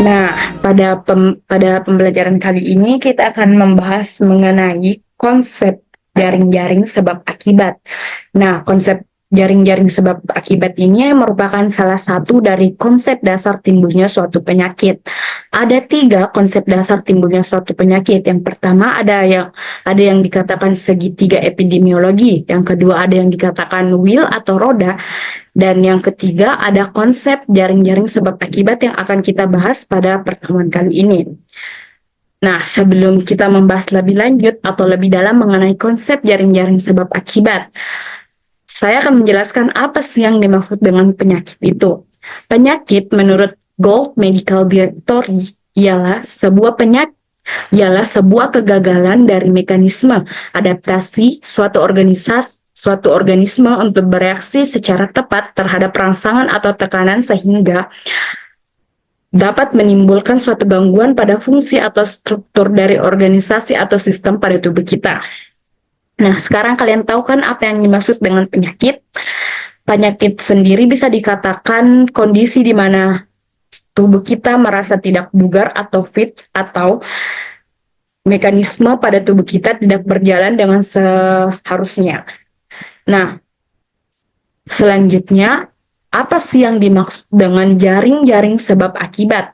Nah, pada pembelajaran kali ini kita akan membahas mengenai konsep jaring-jaring sebab akibat. Nah, konsep jaring-jaring sebab akibat ini merupakan salah satu dari konsep dasar timbulnya suatu penyakit. Ada 3 konsep dasar timbulnya suatu penyakit. Yang pertama ada yang dikatakan segitiga epidemiologi, yang kedua ada yang dikatakan wheel atau roda, dan yang ketiga ada konsep jaring-jaring sebab akibat yang akan kita bahas pada pertemuan kali ini. Nah, sebelum kita membahas lebih lanjut atau lebih dalam mengenai konsep jaring-jaring sebab akibat, saya akan menjelaskan apa sih yang dimaksud dengan penyakit itu. Penyakit menurut Gold Medical Directory ialah sebuah kegagalan dari mekanisme adaptasi suatu organisme untuk bereaksi secara tepat terhadap rangsangan atau tekanan sehingga dapat menimbulkan suatu gangguan pada fungsi atau struktur dari organisasi atau sistem pada tubuh kita. Nah, sekarang kalian tahu kan apa yang dimaksud dengan penyakit? Penyakit sendiri bisa dikatakan kondisi di mana tubuh kita merasa tidak bugar atau fit, atau mekanisme pada tubuh kita tidak berjalan dengan seharusnya. Nah, selanjutnya, apa sih yang dimaksud dengan jaring-jaring sebab akibat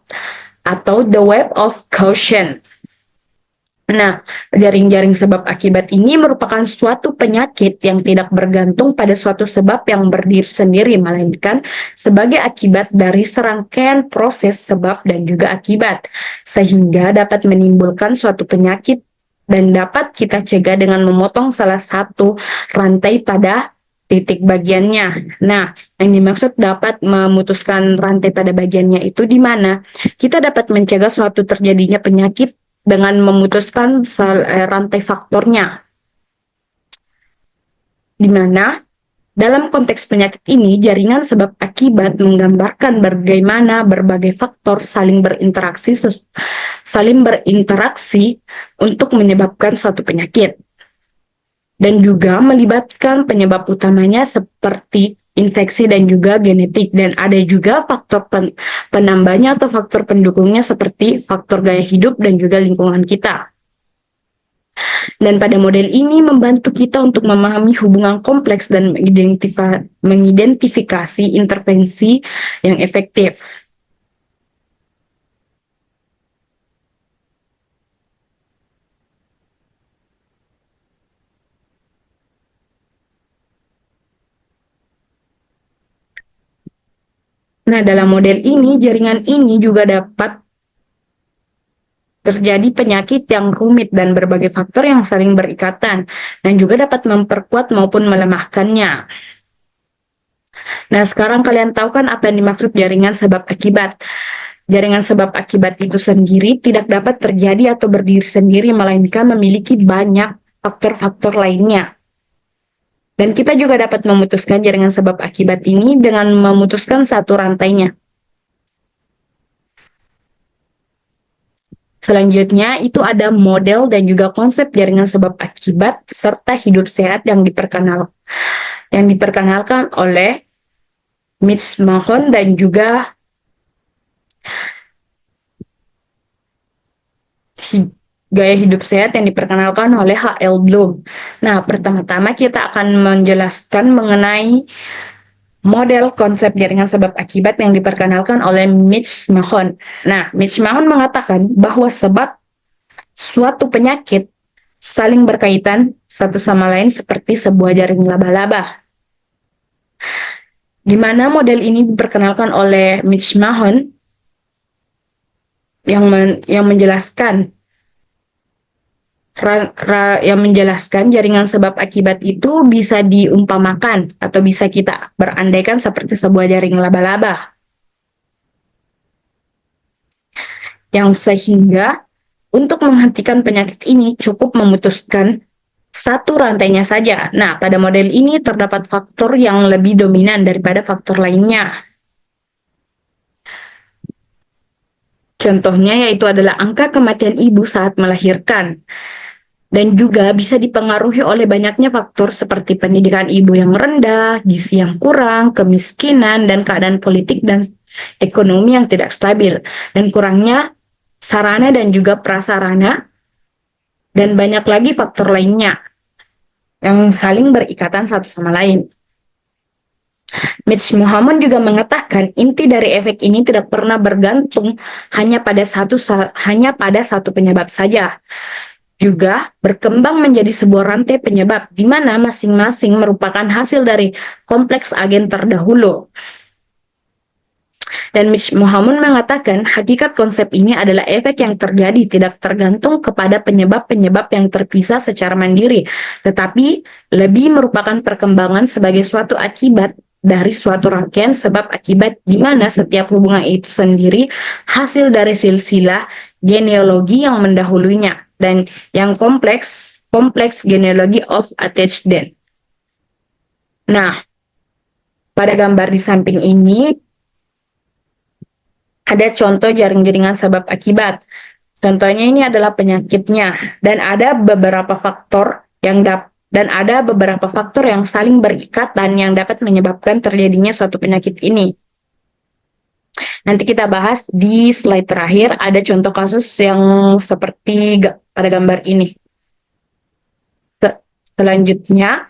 atau the web of caution? Nah, jaring-jaring sebab akibat ini merupakan suatu penyakit yang tidak bergantung pada suatu sebab yang berdiri sendiri, melainkan sebagai akibat dari serangkaian proses sebab dan juga akibat, sehingga dapat menimbulkan suatu penyakit dan dapat kita cegah dengan memotong salah satu rantai pada titik bagiannya. Nah, yang dimaksud dapat memutuskan rantai pada bagiannya itu di mana kita dapat mencegah suatu terjadinya penyakit dengan memutuskan rantai faktornya. Di mana dalam konteks penyakit ini, jaringan sebab akibat menggambarkan bagaimana berbagai faktor saling berinteraksi untuk menyebabkan suatu penyakit. Dan juga melibatkan penyebab utamanya seperti infeksi dan juga genetik, dan ada juga faktor penambahnya atau faktor pendukungnya seperti faktor gaya hidup dan juga lingkungan kita. Dan pada model ini membantu kita untuk memahami hubungan kompleks dan mengidentifikasi intervensi yang efektif. Nah, dalam model ini, jaringan ini juga dapat terjadi penyakit yang rumit dan berbagai faktor yang saling berikatan, dan juga dapat memperkuat maupun melemahkannya. Nah, sekarang kalian tahu kan apa yang dimaksud jaringan sebab akibat. Jaringan sebab akibat itu sendiri tidak dapat terjadi atau berdiri sendiri, melainkan memiliki banyak faktor-faktor lainnya. Dan kita juga dapat memutuskan jaringan sebab akibat ini dengan memutuskan satu rantainya. Selanjutnya, itu ada model dan juga konsep jaringan sebab akibat serta hidup sehat yang diperkenalkan oleh Mitch Mahon dan juga gaya hidup sehat yang diperkenalkan oleh H.L. Bloom. Nah, pertama-tama kita akan menjelaskan mengenai model konsep jaringan sebab akibat yang diperkenalkan oleh Mitch Mahon. Nah, Mitch Mahon mengatakan bahwa sebab suatu penyakit saling berkaitan satu sama lain seperti sebuah jaring laba-laba. Di mana model ini diperkenalkan oleh Mitch Mahon yang menjelaskan jaringan sebab akibat itu bisa diumpamakan atau bisa kita berandaikan seperti sebuah jaring laba-laba. Yang sehingga untuk menghentikan penyakit ini cukup memutuskan satu rantainya saja. Nah, pada model ini terdapat faktor yang lebih dominan daripada faktor lainnya. Contohnya yaitu adalah angka kematian ibu saat melahirkan. Dan juga bisa dipengaruhi oleh banyaknya faktor seperti pendidikan ibu yang rendah, gizi yang kurang, kemiskinan, dan keadaan politik dan ekonomi yang tidak stabil, dan kurangnya sarana dan juga prasarana, dan banyak lagi faktor lainnya yang saling berikatan satu sama lain. Mitch Mohamad juga mengatakan inti dari efek ini tidak pernah bergantung hanya pada satu penyebab saja. Juga berkembang menjadi sebuah rantai penyebab di mana masing-masing merupakan hasil dari kompleks agen terdahulu. Dan Mitch Mohamad mengatakan hakikat konsep ini adalah efek yang terjadi tidak tergantung kepada penyebab-penyebab yang terpisah secara mandiri, tetapi lebih merupakan perkembangan sebagai suatu akibat dari suatu rangkaian sebab akibat di mana setiap hubungan itu sendiri hasil dari silsilah genealogi yang mendahulunya dan yang kompleks genealogy of attachment. Nah, pada gambar di samping ini ada contoh jaring-jaringan sebab akibat. Contohnya ini adalah penyakitnya dan ada beberapa faktor yang saling berikat dan yang dapat menyebabkan terjadinya suatu penyakit ini. Nanti kita bahas di slide terakhir, ada contoh kasus yang seperti pada gambar ini. Selanjutnya,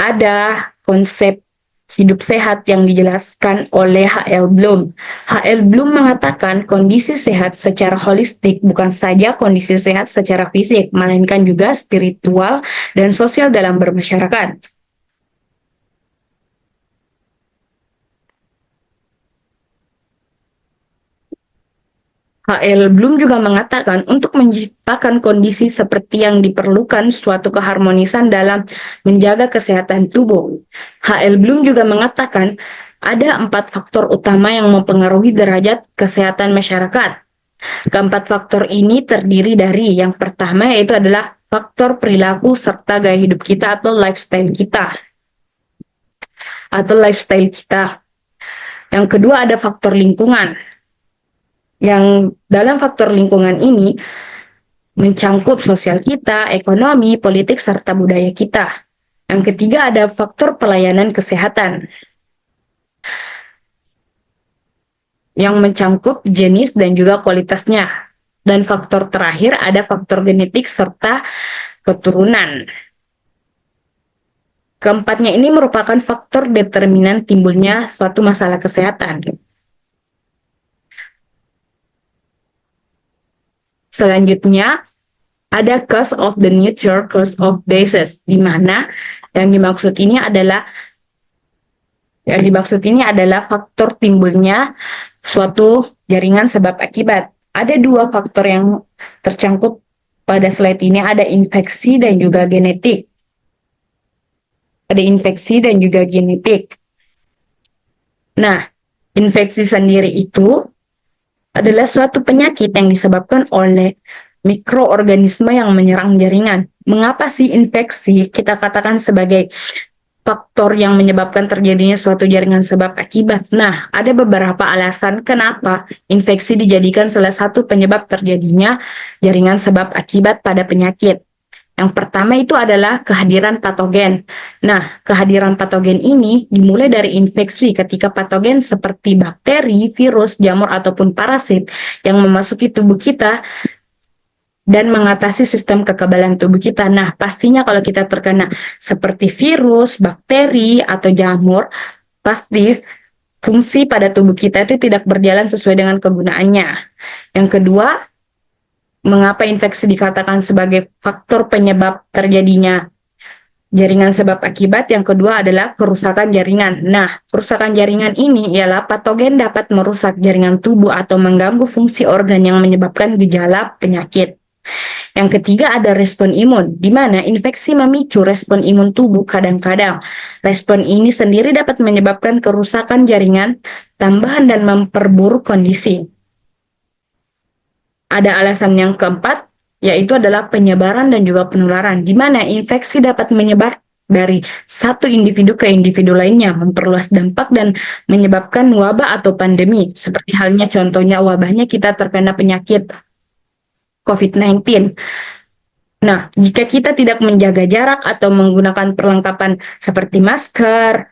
ada konsep hidup sehat yang dijelaskan oleh H.L. Bloom. H.L. Bloom mengatakan kondisi sehat secara holistik bukan saja kondisi sehat secara fisik, melainkan juga spiritual dan sosial dalam bermasyarakat. H.L. Bloom juga mengatakan untuk menciptakan kondisi seperti yang diperlukan suatu keharmonisan dalam menjaga kesehatan tubuh. H.L. Bloom juga mengatakan ada 4 faktor utama yang mempengaruhi derajat kesehatan masyarakat. Keempat faktor ini terdiri dari yang pertama yaitu adalah faktor perilaku serta gaya hidup kita atau lifestyle kita. Yang kedua ada faktor lingkungan. Yang dalam faktor lingkungan ini mencangkup sosial kita, ekonomi, politik, serta budaya kita. Yang ketiga ada faktor pelayanan kesehatan yang mencangkup jenis dan juga kualitasnya. Dan faktor terakhir ada faktor genetik serta keturunan. Keempatnya ini merupakan faktor determinan timbulnya suatu masalah kesehatan. Selanjutnya, ada cause of the nature, cause of disease, di mana yang dimaksud ini adalah faktor timbulnya suatu jaringan sebab akibat. Ada 2 faktor yang tercangkup pada slide ini, ada infeksi dan juga genetik. Nah, infeksi sendiri itu adalah suatu penyakit yang disebabkan oleh mikroorganisme yang menyerang jaringan. Mengapa sih infeksi kita katakan sebagai faktor yang menyebabkan terjadinya suatu jaringan sebab akibat? Nah, ada beberapa alasan kenapa infeksi dijadikan salah satu penyebab terjadinya jaringan sebab akibat pada penyakit. Yang pertama itu adalah kehadiran patogen. Nah, kehadiran patogen ini dimulai dari infeksi ketika patogen seperti bakteri, virus, jamur, ataupun parasit yang memasuki tubuh kita dan mengatasi sistem kekebalan tubuh kita. Nah, pastinya kalau kita terkena seperti virus, bakteri, atau jamur, pasti fungsi pada tubuh kita itu tidak berjalan sesuai dengan kegunaannya. Yang kedua, mengapa infeksi dikatakan sebagai faktor penyebab terjadinya jaringan sebab akibat? Yang kedua adalah kerusakan jaringan. Nah, kerusakan jaringan ini ialah patogen dapat merusak jaringan tubuh atau mengganggu fungsi organ yang menyebabkan gejala penyakit. Yang ketiga ada respon imun, di mana infeksi memicu respon imun tubuh. Kadang-kadang respon ini sendiri dapat menyebabkan kerusakan jaringan tambahan dan memperburuk kondisi. Ada alasan yang keempat, yaitu adalah penyebaran dan juga penularan, di mana infeksi dapat menyebar dari satu individu ke individu lainnya, memperluas dampak dan menyebabkan wabah atau pandemi. Seperti halnya contohnya wabahnya kita terkena penyakit COVID-19. Nah, jika kita tidak menjaga jarak atau menggunakan perlengkapan seperti masker,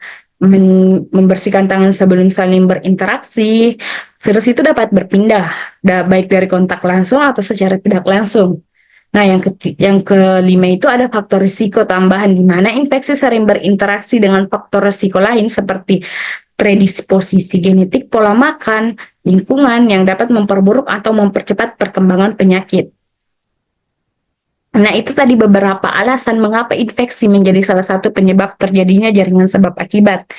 membersihkan tangan sebelum saling berinteraksi, virus itu dapat berpindah, baik dari kontak langsung atau secara tidak langsung. Nah, yang kelima itu ada faktor risiko tambahan, di mana infeksi sering berinteraksi dengan faktor risiko lain seperti predisposisi genetik, pola makan, lingkungan yang dapat memperburuk atau mempercepat perkembangan penyakit. Nah, itu tadi beberapa alasan mengapa infeksi menjadi salah satu penyebab terjadinya jaringan sebab akibat.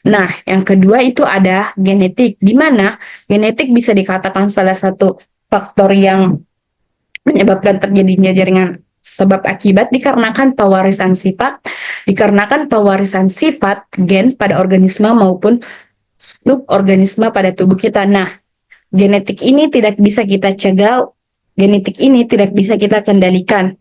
Nah, yang kedua itu ada genetik, di mana genetik bisa dikatakan salah satu faktor yang menyebabkan terjadinya jaringan sebab akibat dikarenakan pewarisan sifat gen pada organisme maupun suborganisme pada tubuh kita. Nah, genetik ini tidak bisa kita cegah, genetik ini tidak bisa kita kendalikan.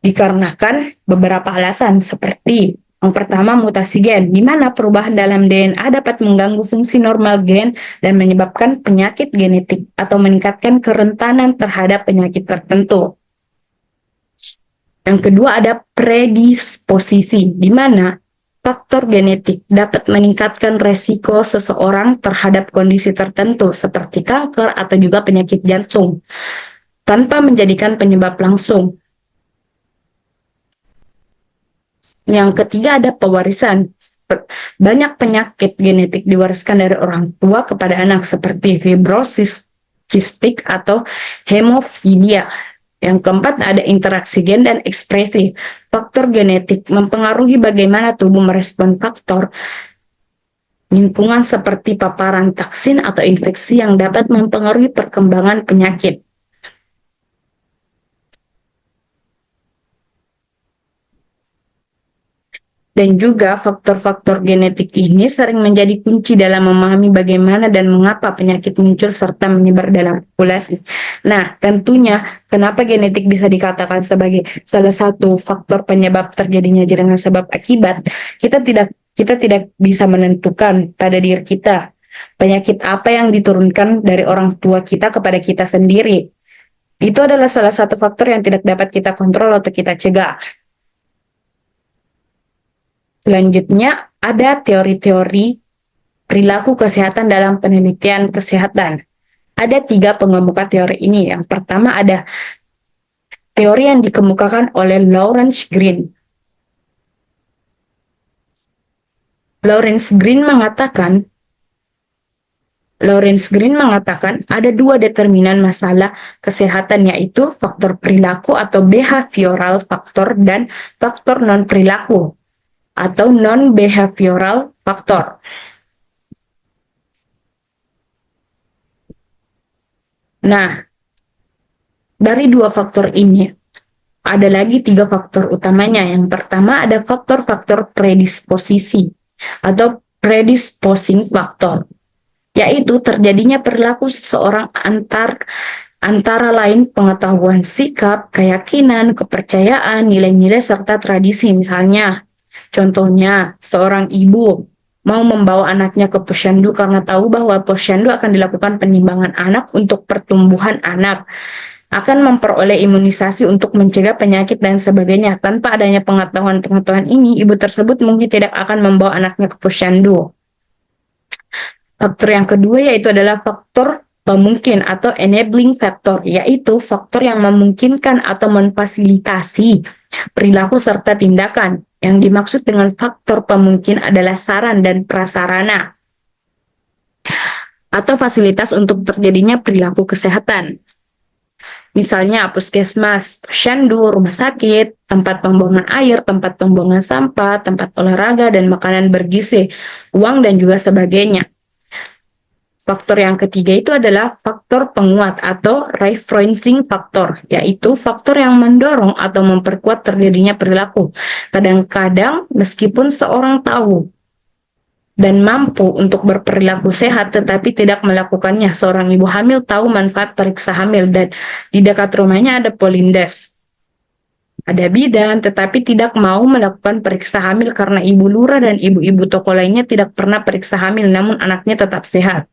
Dikarenakan beberapa alasan seperti yang pertama mutasi gen, di mana perubahan dalam DNA dapat mengganggu fungsi normal gen dan menyebabkan penyakit genetik atau meningkatkan kerentanan terhadap penyakit tertentu. Yang kedua ada predisposisi, di mana faktor genetik dapat meningkatkan resiko seseorang terhadap kondisi tertentu seperti kanker atau juga penyakit jantung tanpa menjadikan penyebab langsung. Yang ketiga ada pewarisan. Banyak penyakit genetik diwariskan dari orang tua kepada anak seperti fibrosis kistik atau hemofilia. Yang keempat ada interaksi gen dan ekspresi. Faktor genetik mempengaruhi bagaimana tubuh merespon faktor lingkungan seperti paparan toksin atau infeksi yang dapat mempengaruhi perkembangan penyakit. Dan juga faktor-faktor genetik ini sering menjadi kunci dalam memahami bagaimana dan mengapa penyakit muncul serta menyebar dalam populasi. Nah, tentunya kenapa genetik bisa dikatakan sebagai salah satu faktor penyebab terjadinya jaringan sebab akibat, kita tidak bisa menentukan pada diri kita penyakit apa yang diturunkan dari orang tua kita kepada kita sendiri. Itu adalah salah satu faktor yang tidak dapat kita kontrol atau kita cegah. Selanjutnya, ada teori-teori perilaku kesehatan dalam penelitian kesehatan. Ada 3 pengemuka teori ini. Yang pertama ada teori yang dikemukakan oleh Lawrence Green. Lawrence Green mengatakan ada 2 determinan masalah kesehatan, yaitu faktor perilaku atau behavioral factor dan faktor non-perilaku atau non-behavioral factor. Nah, dari 2 faktor ini, ada lagi 3 faktor utamanya. Yang pertama ada faktor-faktor predisposisi atau predisposing factor, yaitu terjadinya perilaku seseorang antara lain pengetahuan sikap, keyakinan, kepercayaan, nilai-nilai, serta tradisi. Misalnya, contohnya, seorang ibu mau membawa anaknya ke posyandu karena tahu bahwa posyandu akan dilakukan penimbangan anak untuk pertumbuhan anak, akan memperoleh imunisasi untuk mencegah penyakit dan sebagainya. Tanpa adanya pengetahuan-pengetahuan ini, ibu tersebut mungkin tidak akan membawa anaknya ke posyandu. Faktor yang kedua yaitu adalah faktor pemungkin atau enabling factor, yaitu faktor yang memungkinkan atau memfasilitasi perilaku serta tindakan. Yang dimaksud dengan faktor pemungkin adalah saran dan prasarana atau fasilitas untuk terjadinya perilaku kesehatan. Misalnya puskesmas, posyandu, rumah sakit, tempat pembuangan air, tempat pembuangan sampah, tempat olahraga, dan makanan bergizi, uang, dan juga sebagainya. Faktor yang ketiga itu adalah faktor penguat atau reinforcing factor, yaitu faktor yang mendorong atau memperkuat terjadinya perilaku. Kadang-kadang meskipun seorang tahu dan mampu untuk berperilaku sehat tetapi tidak melakukannya. Seorang ibu hamil tahu manfaat periksa hamil dan di dekat rumahnya ada polindes, ada bidan, tetapi tidak mau melakukan periksa hamil karena ibu lurah dan ibu-ibu toko lainnya tidak pernah periksa hamil, namun anaknya tetap sehat.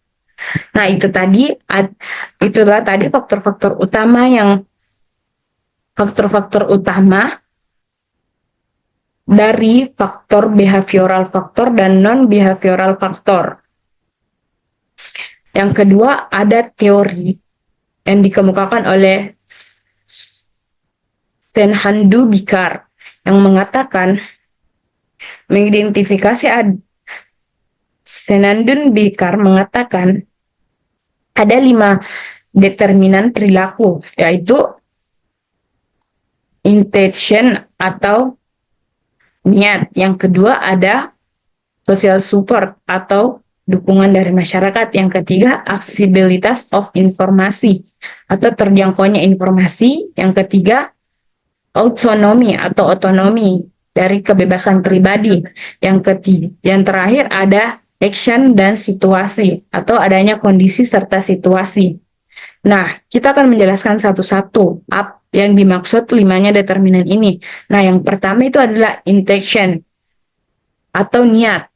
Nah, itulah tadi faktor-faktor utama dari faktor behavioral faktor dan non-behavioral faktor. Yang kedua, ada teori yang dikemukakan oleh Senandු Bikar yang mengatakan mengidentifikasi Senandු Bikar mengatakan ada 5 determinan perilaku, yaitu intention atau niat. Yang kedua ada social support atau dukungan dari masyarakat. Yang ketiga, accessibility of informasi atau terjangkaunya informasi. Yang ketiga, autonomi atau otonomi dari kebebasan pribadi. Yang terakhir ada action dan situasi atau adanya kondisi serta situasi. Nah, kita akan menjelaskan satu-satu apa yang dimaksud 5-nya determinan ini. Nah, yang pertama itu adalah intention atau niat.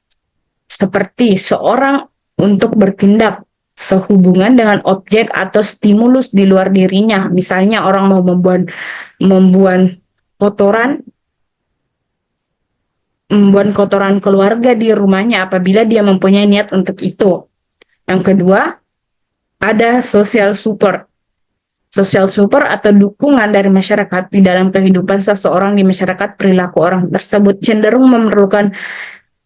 Seperti seorang untuk bertindak sehubungan dengan objek atau stimulus di luar dirinya. Misalnya orang mau membuat kotoran keluarga di rumahnya apabila dia mempunyai niat untuk itu. Yang kedua, ada social support. Social support atau dukungan dari masyarakat di dalam kehidupan seseorang di masyarakat. Perilaku orang tersebut cenderung memerlukan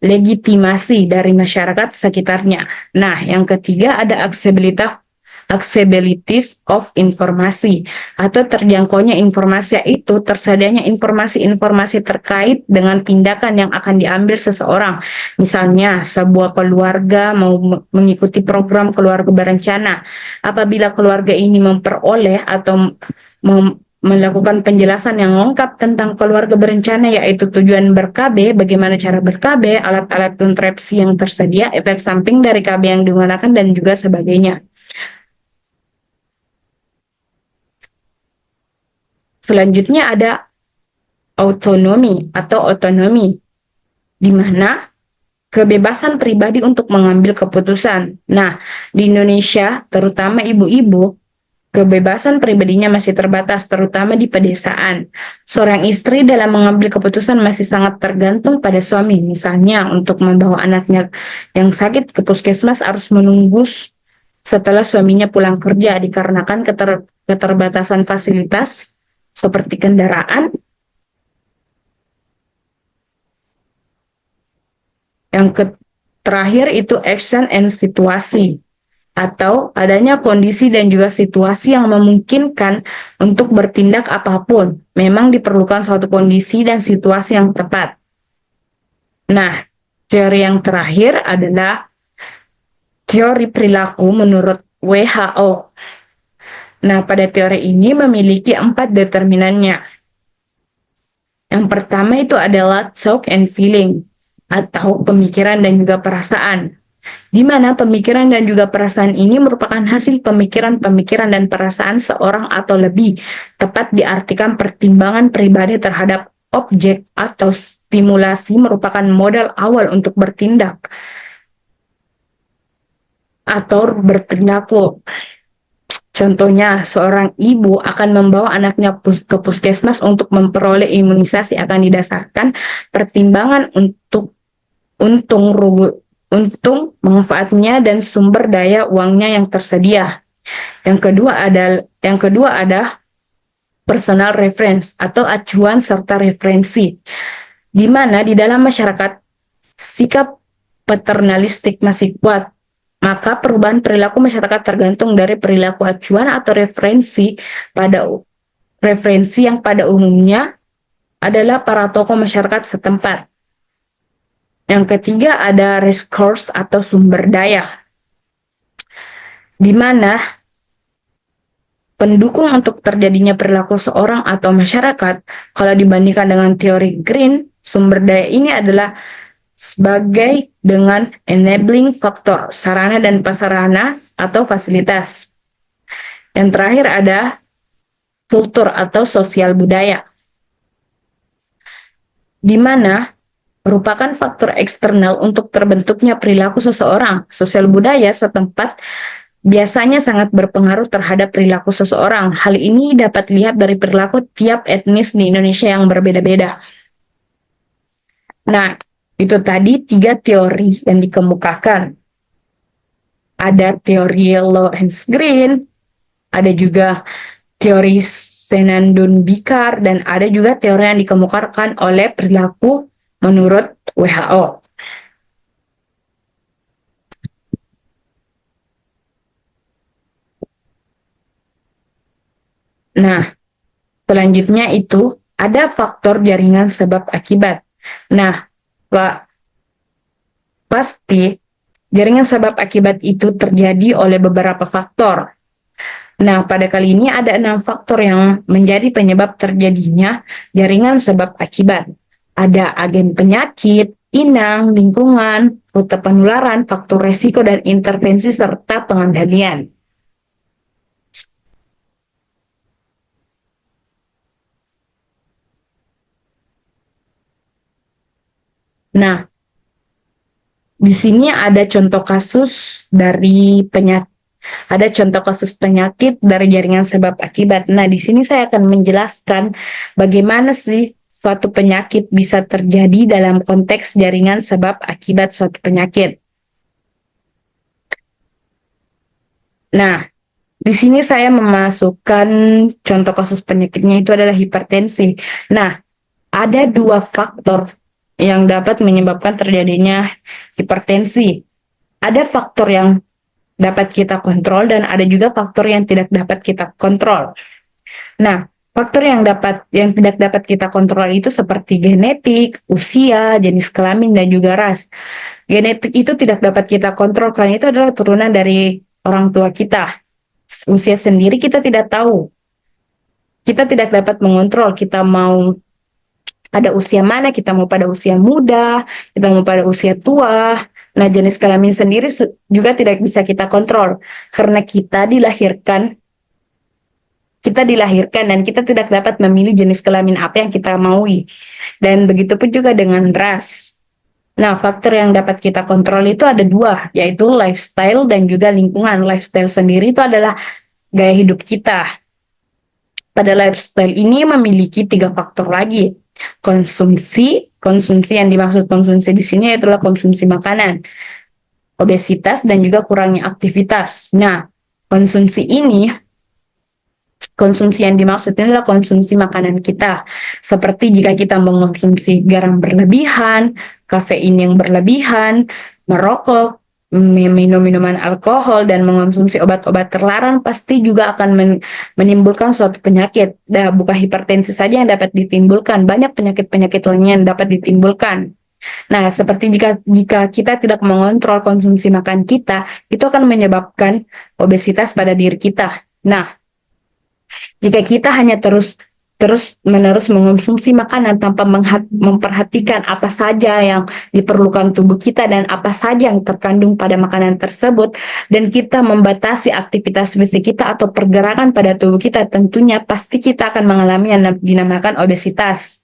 legitimasi dari masyarakat sekitarnya. Nah, yang ketiga ada accessibility of informasi atau terjangkaunya informasi, yaitu tersedianya informasi-informasi terkait dengan tindakan yang akan diambil seseorang. Misalnya, sebuah keluarga mau mengikuti program keluarga berencana. Apabila keluarga ini memperoleh atau melakukan penjelasan yang lengkap tentang keluarga berencana, yaitu tujuan ber-KB, bagaimana cara ber-KB, alat-alat kontrasepsi yang tersedia, efek samping dari KB yang digunakan, dan juga sebagainya. Selanjutnya ada autonomi atau otonomi, di mana kebebasan pribadi untuk mengambil keputusan. Nah, di Indonesia, terutama ibu-ibu, kebebasan pribadinya masih terbatas, terutama di pedesaan. Seorang istri dalam mengambil keputusan masih sangat tergantung pada suami. Misalnya, untuk membawa anaknya yang sakit ke puskesmas harus menunggu setelah suaminya pulang kerja dikarenakan keterbatasan fasilitas seperti kendaraan. Yang terakhir itu action and situasi, atau adanya kondisi dan juga situasi yang memungkinkan untuk bertindak apapun. Memang diperlukan suatu kondisi dan situasi yang tepat. Nah, teori yang terakhir adalah teori perilaku menurut WHO. Nah, pada teori ini memiliki 4 determinannya. Yang pertama itu adalah thought and feeling, atau pemikiran dan juga perasaan, di mana pemikiran dan juga perasaan ini merupakan hasil pemikiran dan perasaan seorang atau lebih. Tepat diartikan pertimbangan pribadi terhadap objek atau stimulasi merupakan modal awal untuk bertindak atau berperilaku. Contohnya, seorang ibu akan membawa anaknya ke puskesmas untuk memperoleh imunisasi akan didasarkan pertimbangan untung manfaatnya dan sumber daya uangnya yang tersedia. Yang kedua ada personal reference atau acuan serta referensi, di mana di dalam masyarakat sikap paternalistik masih kuat. Maka perubahan perilaku masyarakat tergantung dari perilaku acuan atau referensi yang pada umumnya adalah para tokoh masyarakat setempat. Yang ketiga ada resource atau sumber daya, di mana pendukung untuk terjadinya perilaku seorang atau masyarakat. Kalau dibandingkan dengan teori Green, sumber daya ini adalah sebagai dengan enabling faktor, sarana dan prasarana atau fasilitas. Yang terakhir ada kultur atau sosial budaya, di mana merupakan faktor eksternal untuk terbentuknya perilaku seseorang. Sosial budaya setempat biasanya sangat berpengaruh terhadap perilaku seseorang. Hal ini dapat dilihat dari perilaku tiap etnis di Indonesia yang berbeda-beda. Nah, itu tadi 3 teori yang dikemukakan. Ada teori Lorenz Green, ada juga teori Senandun-Bikar, dan ada juga teori yang dikemukakan oleh perilaku menurut WHO. Nah, selanjutnya itu ada faktor jaringan sebab akibat. Nah, Pak, pasti jaringan sebab akibat itu terjadi oleh beberapa faktor. Nah, pada kali ini ada 6 faktor yang menjadi penyebab terjadinya jaringan sebab akibat. Ada agen penyakit, inang, lingkungan, rute penularan, faktor resiko, dan intervensi serta pengendalian. Nah, di sini ada contoh kasus dari penyakit. Ada contoh kasus penyakit dari jaringan sebab akibat. Nah, di sini saya akan menjelaskan bagaimana sih suatu penyakit bisa terjadi dalam konteks jaringan sebab akibat suatu penyakit. Nah, di sini saya memasukkan contoh kasus penyakitnya itu adalah hipertensi. Nah, ada dua faktor yang dapat menyebabkan terjadinya hipertensi. Ada faktor yang dapat kita kontrol dan ada juga faktor yang tidak dapat kita kontrol. Nah, faktor yang tidak dapat kita kontrol itu seperti genetik, usia, jenis kelamin, dan juga ras. Genetik itu tidak dapat kita kontrol karena itu adalah turunan dari orang tua kita. Usia sendiri kita tidak tahu. Kita tidak dapat mengontrol kita mau pada usia mana, kita mau pada usia muda, kita mau pada usia tua. Nah, jenis kelamin sendiri juga tidak bisa kita kontrol karena kita dilahirkan dan kita tidak dapat memilih jenis kelamin apa yang kita maui. Dan begitu pun juga dengan ras. Nah, faktor yang dapat kita kontrol itu ada dua, yaitu lifestyle dan juga lingkungan. Lifestyle sendiri itu adalah gaya hidup kita. Pada lifestyle ini memiliki tiga faktor lagi. Konsumsi yang dimaksud konsumsi di sini adalah konsumsi makanan, obesitas, dan juga kurangnya aktivitas. Nah, konsumsi ini konsumsi yang dimaksud ini adalah konsumsi makanan kita. Seperti jika kita mengonsumsi garam berlebihan, kafein yang berlebihan, merokok, minum minuman alkohol, dan mengonsumsi obat-obat terlarang pasti juga akan menimbulkan suatu penyakit. Nah, bukan hipertensi saja yang dapat ditimbulkan, banyak penyakit-penyakit lainnya yang dapat ditimbulkan. Nah, seperti jika kita tidak mengontrol konsumsi makan kita, itu akan menyebabkan obesitas pada diri kita. Nah, jika kita hanya terus-menerus mengonsumsi makanan tanpa memperhatikan apa saja yang diperlukan tubuh kita dan apa saja yang terkandung pada makanan tersebut, dan kita membatasi aktivitas fisik kita atau pergerakan pada tubuh kita, tentunya pasti kita akan mengalami yang dinamakan obesitas.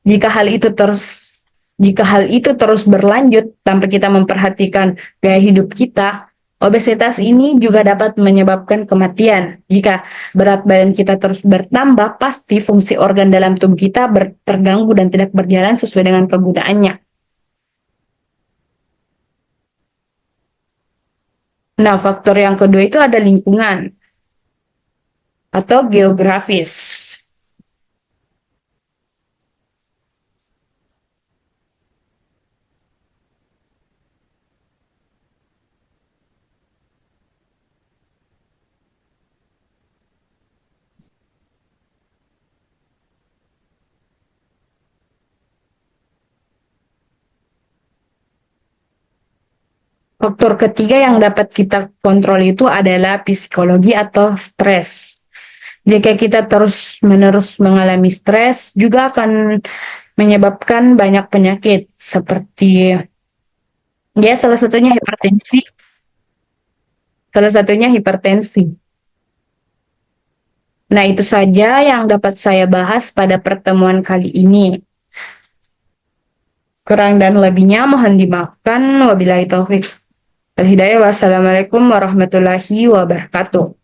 Jika hal itu terus jika hal itu terus berlanjut tanpa kita memperhatikan gaya hidup kita, obesitas ini juga dapat menyebabkan kematian. Jika berat badan kita terus bertambah, pasti fungsi organ dalam tubuh kita terganggu dan tidak berjalan sesuai dengan kegunaannya. Nah, faktor yang kedua itu ada lingkungan atau geografis. Faktor ketiga yang dapat kita kontrol itu adalah psikologi atau stres. Jika kita terus-menerus mengalami stres, juga akan menyebabkan banyak penyakit seperti ya salah satunya hipertensi. Nah, itu saja yang dapat saya bahas pada pertemuan kali ini. Kurang dan lebihnya mohon dimaafkan. Wabillahi taufik wal hidayah. Wassalamualaikum warahmatullahi wabarakatuh.